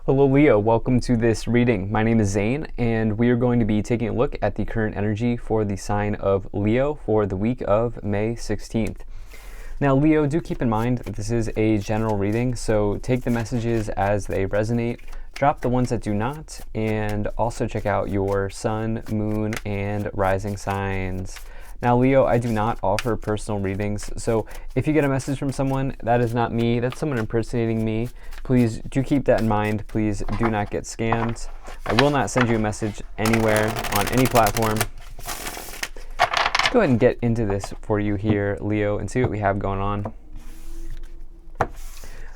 Hello Leo, welcome to this reading. My name is Zane and we are going to be taking a look at the current energy for the sign of Leo for the week of May 16th. Now Leo, do keep in mind that this is a general reading, so take the messages as they resonate, drop the ones that do not, and also check out your sun, moon, and rising signs. Now Leo, I do not offer personal readings, so if you get a message from someone, that is not me, that's someone impersonating me. Please do keep that in mind. Please do not get scammed. I will not send you a message anywhere on any platform. Let's go ahead and get into this for you here, Leo, and see what we have going on.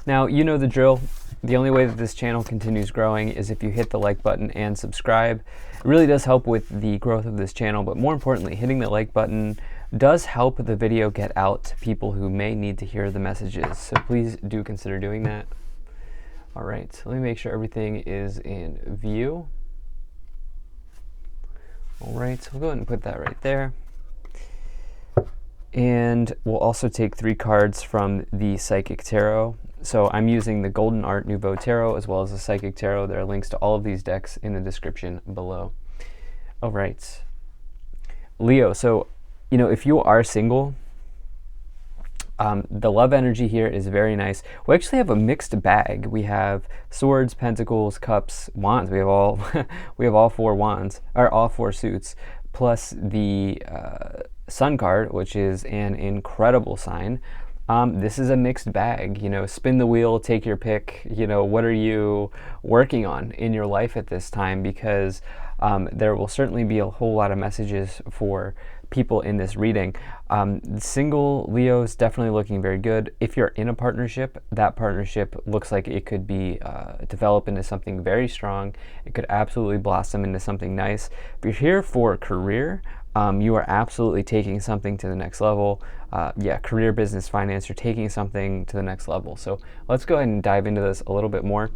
Now, you know the drill. The only way that this channel continues growing is if you hit the like button and subscribe. It really does help with the growth of this channel, but more importantly, hitting the like button does help the video get out to people who may need to hear the messages. So please do consider doing that. All right, so let me make sure everything is in view. All right, so we'll go ahead and put that right there. And we'll also take 3 cards from the Psychic Tarot. So I'm using the Golden Art Nouveau Tarot as well as the Psychic Tarot. There are links to all of these decks in the description below. All right, Leo, so, you know, if you are single, the love energy here is very nice. We actually have a mixed bag. We have swords, pentacles, cups, wands. We have all we have all 4 wands, or all 4 suits, plus the sun card, which is an incredible sign. This is a mixed bag. You know, spin the wheel, take your pick. You know, what are you working on in your life at this time? Because there will certainly be a whole lot of messages for people in this reading. Single Leo is definitely looking very good. If you're in a partnership, that partnership looks like it could be develop into something very strong. It could absolutely blossom into something nice. If you're here for a career, you are absolutely taking something to the next level. Yeah, career, business, finance, you're taking something to the next level. So let's go ahead and dive into this a little bit more.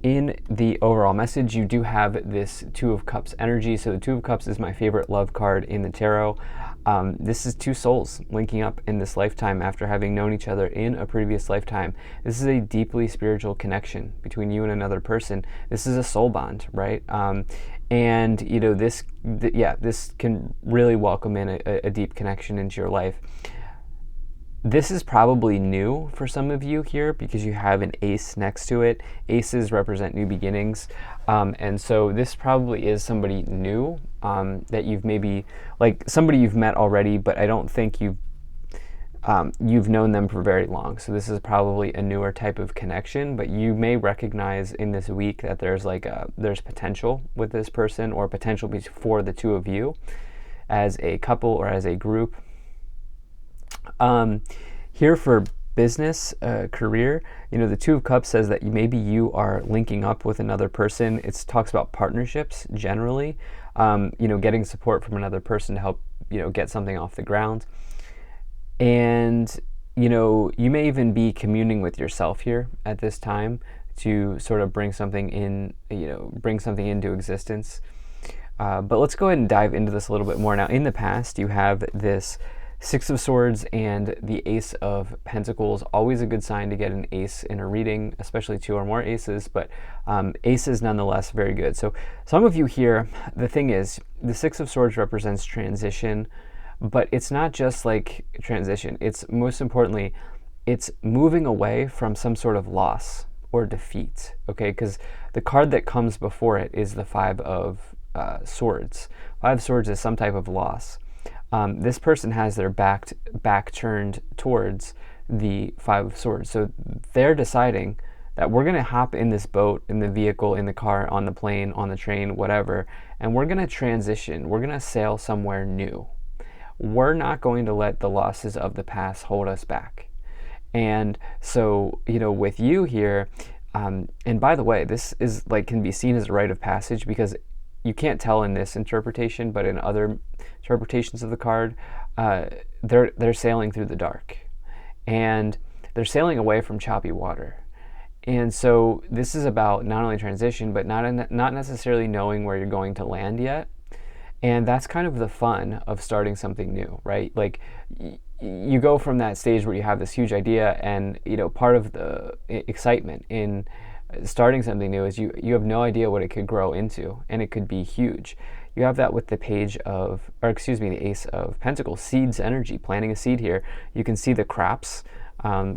In the overall message, you do have this 2 of Cups energy. So the 2 of Cups is my favorite love card in the tarot. This is 2 souls linking up in this lifetime after having known each other in a previous lifetime. This is a deeply spiritual connection between you and another person. This is a soul bond, right? And you know, this can really welcome in a deep connection into your life. This is probably new for some of you here because you have an ace next to it. Aces represent new beginnings. And so this probably is somebody new that you've maybe, like somebody you've met already, but I don't think you've known them for very long. So this is probably a newer type of connection, but you may recognize in this week that there's there's potential with this person, or potential for the 2 of you as a couple or as a group. Here for business, career, you know, the 2 of Cups says that maybe you are linking up with another person. It talks about partnerships generally, you know, getting support from another person to help, you know, get something off the ground. And, you know, you may even be communing with yourself here at this time to sort of bring something in, you know, bring something into existence. But let's go ahead and dive into this a little bit more. Now, in the past, you have this 6 of Swords and the Ace of Pentacles. Always a good sign to get an ace in a reading, especially 2 or more aces, but aces nonetheless very good. So some of you here, the thing is, the 6 of Swords represents transition, but it's not just like transition. It's most importantly, it's moving away from some sort of loss or defeat, okay? Because the card that comes before it is the 5 of Swords. 5 of Swords is some type of loss. This person has their back turned towards the 5 of Swords. So they're deciding that we're going to hop in this boat, in the vehicle, in the car, on the plane, on the train, whatever, and we're going to transition. We're going to sail somewhere new. We're not going to let the losses of the past hold us back. And so, you know, with you here, and by the way, this is like can be seen as a rite of passage because you can't tell in this interpretation, but in other interpretations of the card, they're sailing through the dark, and they're sailing away from choppy water. And so this is about not only transition, but not necessarily knowing where you're going to land yet. And that's kind of the fun of starting something new, right? Like you go from that stage where you have this huge idea, and you know, part of the excitement in starting something new is you have no idea what it could grow into, and it could be huge. You have that with the the Ace of Pentacles, seeds energy, planting a seed here. You can see the crops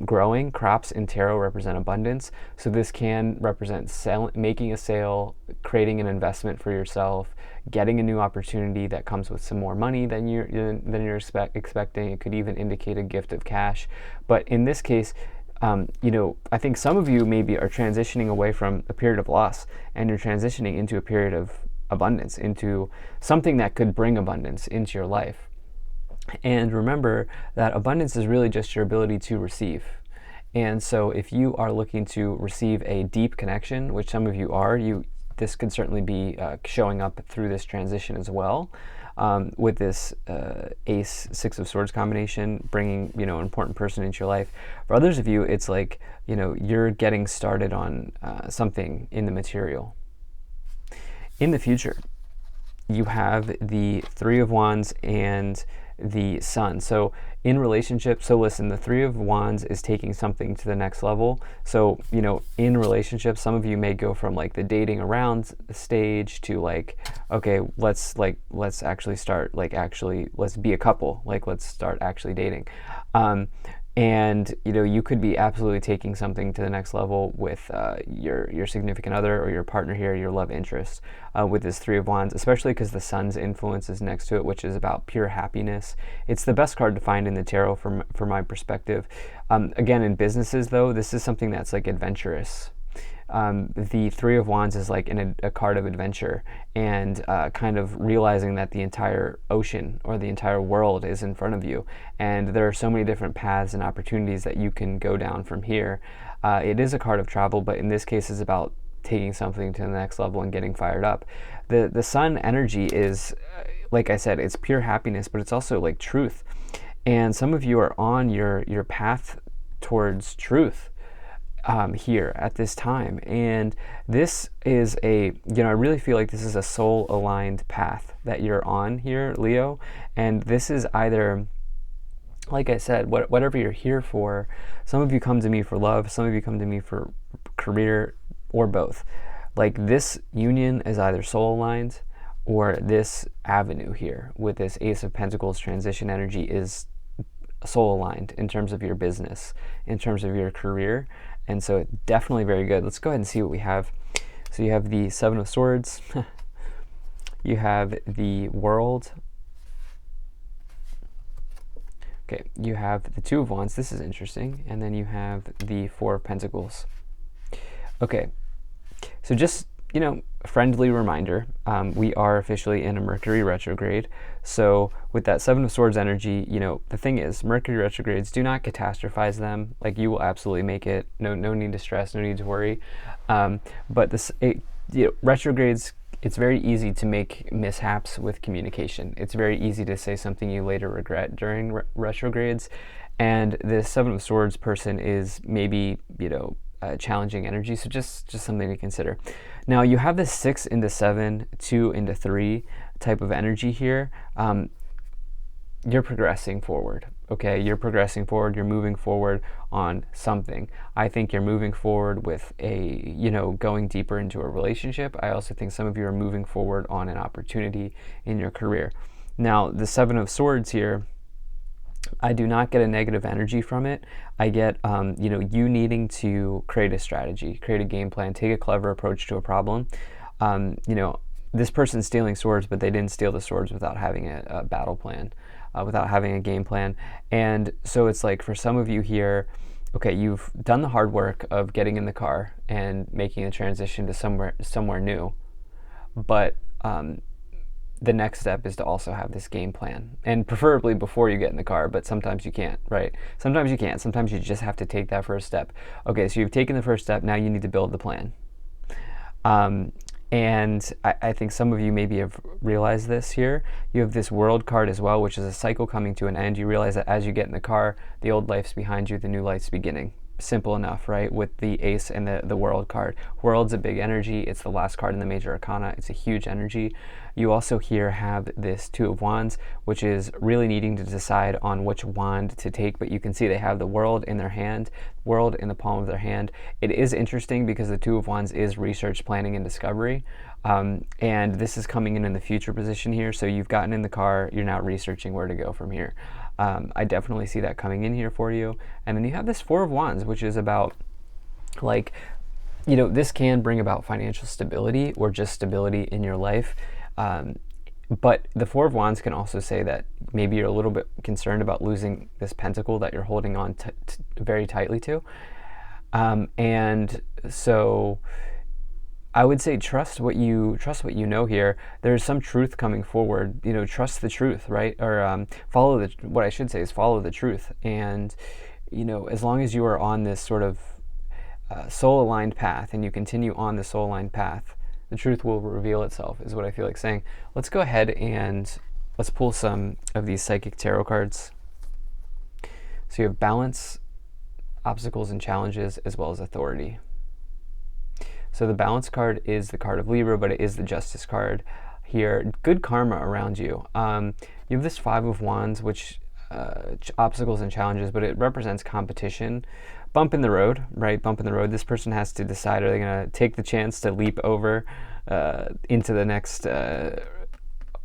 growing. Crops in tarot represent abundance, so this can represent making a sale, creating an investment for yourself, getting a new opportunity that comes with some more money than you're expecting. It could even indicate a gift of cash, but in this case, I think some of you maybe are transitioning away from a period of loss, and you're transitioning into a period of abundance, into something that could bring abundance into your life. And remember that abundance is really just your ability to receive. And so if you are looking to receive a deep connection, which some of you are, this could certainly be showing up through this transition as well. With this Ace, Six of Swords combination, bringing, an important person into your life. For others of you, it's like, you're getting started on something in the material. In the future, you have the Three of Wands and the Sun. So in relationships, so listen, the Three of Wands is taking something to the next level. So, in relationships, some of you may go from like the dating around stage to like, okay, let's actually start, let's be a couple, let's start actually dating. And you could be absolutely taking something to the next level with your significant other or your partner here, your love interest, with this Three of Wands, especially because the Sun's influence is next to it, which is about pure happiness. It's the best card to find in the tarot from my perspective. Again, in businesses though, this is something that's like adventurous. The Three of Wands is like a card of adventure, and kind of realizing that the entire ocean or the entire world is in front of you, and there are so many different paths and opportunities that you can go down from here. It is a card of travel, but in this case is about taking something to the next level and getting fired up. The Sun energy is, like I said, it's pure happiness, but it's also like truth, and some of you are on your path towards truth here at this time, and this is I really feel like this is a soul aligned path that you're on here, Leo, and this is either, like I said, whatever you're here for. Some of you come to me for love, some of you come to me for career, or both. Like this union is either soul aligned, or this avenue here with this Ace of Pentacles transition energy is soul aligned in terms of your business, in terms of your career. And so definitely very good. Let's go ahead and see what we have. So you have the Seven of Swords. You have the World. Okay, you have the Two of Wands. This is interesting. And then you have the Four of Pentacles. Okay, so just, a friendly reminder, we are officially in a Mercury retrograde. So with that Seven of Swords energy, the thing is, Mercury retrogrades, do not catastrophize them. Like, you will absolutely make it. No need to stress, no need to worry. But retrogrades, it's very easy to make mishaps with communication. It's very easy to say something you later regret during retrogrades. And the Seven of Swords person is maybe, challenging energy, so just something to consider. Now you have this 6 into 7, 2 into 3 type of energy here. You're progressing forward, okay? You're progressing forward, you're moving forward on something. I think you're moving forward with going deeper into a relationship. I also think some of you are moving forward on an opportunity in your career. Now the Seven of Swords here, I do not get a negative energy from it. I get, you needing to create a strategy, create a game plan, take a clever approach to a problem. This person's stealing swords, but they didn't steal the swords without having a battle plan, without having a game plan. And so it's like, for some of you here, okay, you've done the hard work of getting in the car and making a transition to somewhere new, but the next step is to also have this game plan, and preferably before you get in the car, but sometimes you can't, right? Sometimes you can't. Sometimes you just have to take that first step. Okay, so you've taken the first step, now you need to build the plan. And I think some of you maybe have realized this here. You have this World card as well, which is a cycle coming to an end. You realize that as you get in the car, the old life's behind you, the new life's beginning. simple enough, right? With the ace and the world card. World's a big energy. It's the last card in the major arcana. It's a huge energy. You also here have this Two of Wands, which is really needing to decide on which wand to take, but you can see they have the world in their hand, world in the palm of their hand. It is interesting because the Two of Wands is research, planning, and discovery. And this is coming in the future position here. So you've gotten in the car, you're now researching where to go from here. I definitely see that coming in here for you. And then you have this Four of Wands, which is about, like, you know, this can bring about financial stability or just stability in your life. But the Four of Wands can also say that maybe you're a little bit concerned about losing this pentacle that you're holding on very tightly to. And so I would say trust what you know here. There's some truth coming forward. You know, trust the truth, right? Or follow the. What I should say is follow the truth. And you know, as long as you are on this sort of soul-aligned path, and you continue on the soul-aligned path, the truth will reveal itself. Is what I feel like saying. Let's go ahead and let's pull some of these psychic tarot cards. So you have balance, obstacles and challenges, as well as authority. So the balance card is the card of Libra, but it is the justice card here. Good karma around you. You have this Five of Wands, which obstacles and challenges, but it represents competition. Bump in the road, right? Bump in the road. This person has to decide, are they going to take the chance to leap over into the next... are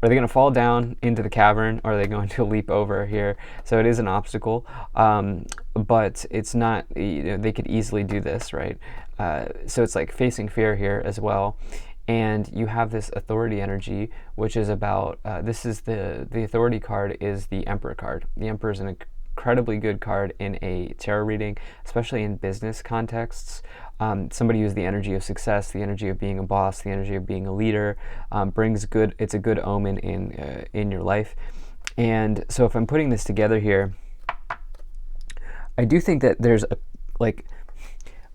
they going to fall down into the cavern, or are they going to leap over here? So it is an obstacle, but it's not, you know, they could easily do this, right? So it's like facing fear here as well. And you have this authority energy, which is about, this is the authority card is the Emperor card. The Emperor is an incredibly good card in a tarot reading, especially in business contexts. Somebody who's the energy of success, the energy of being a boss, the energy of being a leader, brings good, it's a good omen in your life. And so if I'm putting this together here, I do think that there's a, like,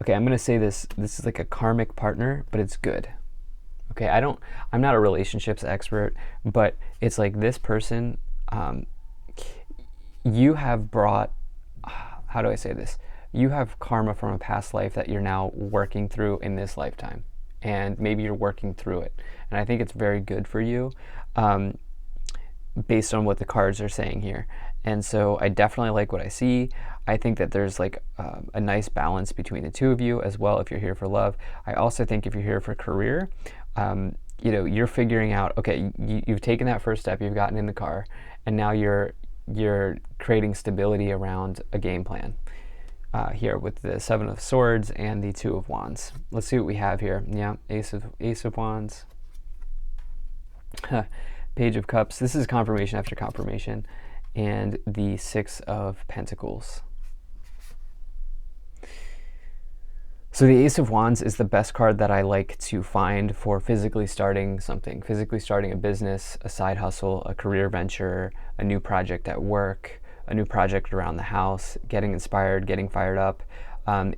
okay, I'm going to say this is like a karmic partner, but it's good. Okay, I'm not a relationships expert, but it's like this person, you have brought, how do I say this? You have karma from a past life that you're now working through in this lifetime. And maybe you're working through it. And I think it's very good for you, based on what the cards are saying here. And so I definitely like what I see. I think that there's like a nice balance between the two of you as well if you're here for love. I also think if you're here for career, you know, you're figuring out, okay, you've taken that first step, you've gotten in the car, and now you're creating stability around a game plan. Here with the Seven of Swords and the Two of Wands. Let's see what we have here. Yeah, Ace of Wands. Page of Cups. This is confirmation after confirmation. And the Six of Pentacles. So the Ace of Wands is the best card that I like to find for physically starting something. Physically starting a business, a side hustle, a career venture, a new project at work, a new project around the house, getting inspired, getting fired up.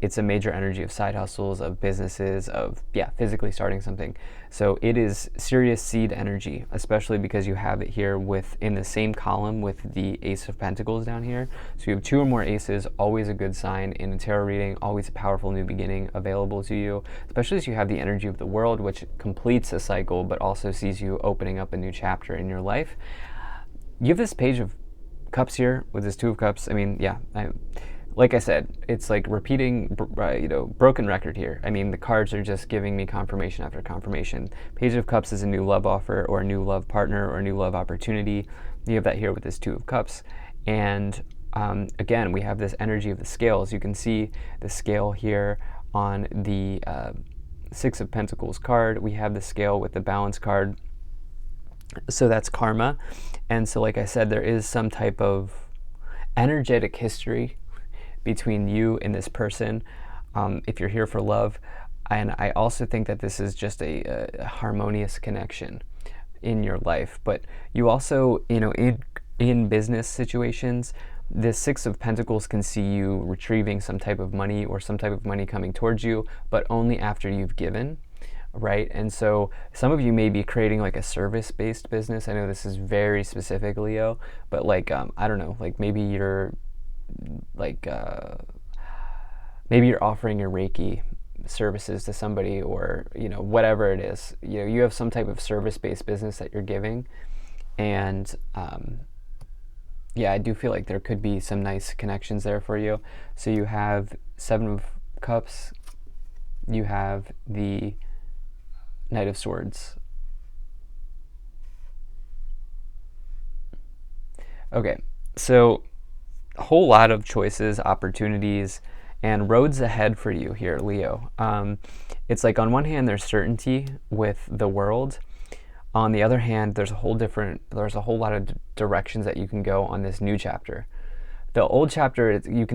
It's a major energy of side hustles, of businesses, of, yeah, physically starting something. So it is serious seed energy, especially because you have it here in the same column with the Ace of Pentacles down here. So you have two or more aces, always a good sign in a tarot reading, always a powerful new beginning available to you, especially as you have the energy of the world, which completes a cycle, but also sees you opening up a new chapter in your life. You have this Page of Cups here with this Two of Cups. I mean, yeah, like I said, it's like repeating, broken record here. I mean, the cards are just giving me confirmation after confirmation. Page of Cups is a new love offer or a new love partner or a new love opportunity. You have that here with this Two of Cups. And again, we have this energy of the scales. You can see the scale here on the Six of Pentacles card. We have the scale with the balance card. So that's karma. And so, like I said, there is some type of energetic history between you and this person, if you're here for love. And I also think that this is just a harmonious connection in your life. But you also, in business situations, the Six of Pentacles can see you retrieving some type of money or some type of money coming towards you, but only after you've given. Right? And so some of you may be creating like a service-based business. I know this is very specific, Leo, but like, I don't know, like maybe you're like, maybe you're offering your Reiki services to somebody, or whatever it is. You have some type of service-based business that you're giving, and yeah, I do feel like there could be some nice connections there for you. So you have Seven of Cups, you have the Knight of Swords. Okay, so a whole lot of choices, opportunities, and roads ahead for you here, Leo. It's like on one hand, there's certainty with the world. On the other hand, there's a whole lot of directions that you can go on this new chapter. The old chapter, you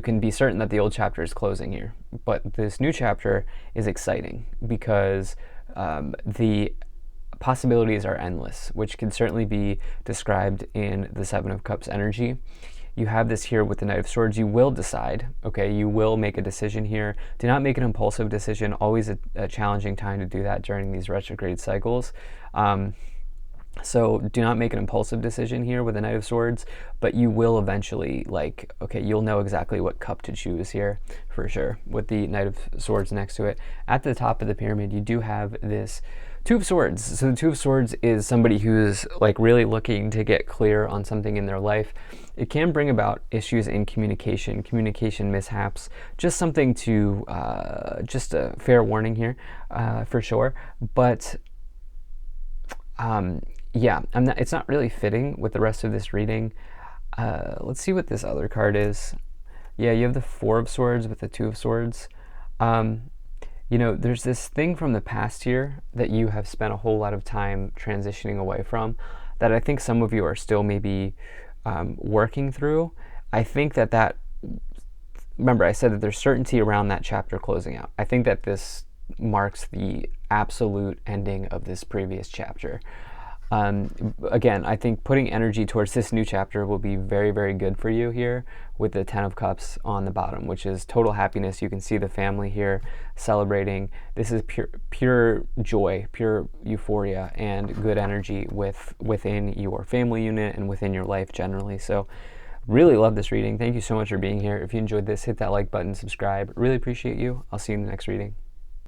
can be certain that the old chapter is closing here, but this new chapter is exciting because the possibilities are endless, which can certainly be described in the Seven of Cups energy. You have this here with the Knight of Swords. You will decide, okay? You will make a decision here. Do not make an impulsive decision. Always a challenging time to do that during these retrograde cycles. So do not make an impulsive decision here with the Knight of Swords, but you will eventually, you'll know exactly what cup to choose here for sure with the Knight of Swords next to it. At the top of the pyramid, you do have this Two of Swords. So the Two of Swords is somebody who's really looking to get clear on something in their life. It can bring about issues in communication mishaps. Just something to, just a fair warning here, for sure. But yeah, it's not really fitting with the rest of this reading. Let's see what this other card is. Yeah, you have the Four of Swords with the Two of Swords. There's this thing from the past here that you have spent a whole lot of time transitioning away from that I think some of you are still maybe working through. I think that remember I said that there's certainty around that chapter closing out. I think that this marks the absolute ending of this previous chapter. Again, I think putting energy towards this new chapter will be very, very good for you here with the Ten of Cups on the bottom, which is total happiness. You can see the family here celebrating. This is pure joy, pure euphoria, and good energy within your family unit and within your life generally. So really love this reading. Thank you so much for being here. If you enjoyed this, hit that like button, subscribe. Really appreciate you. I'll see you in the next reading.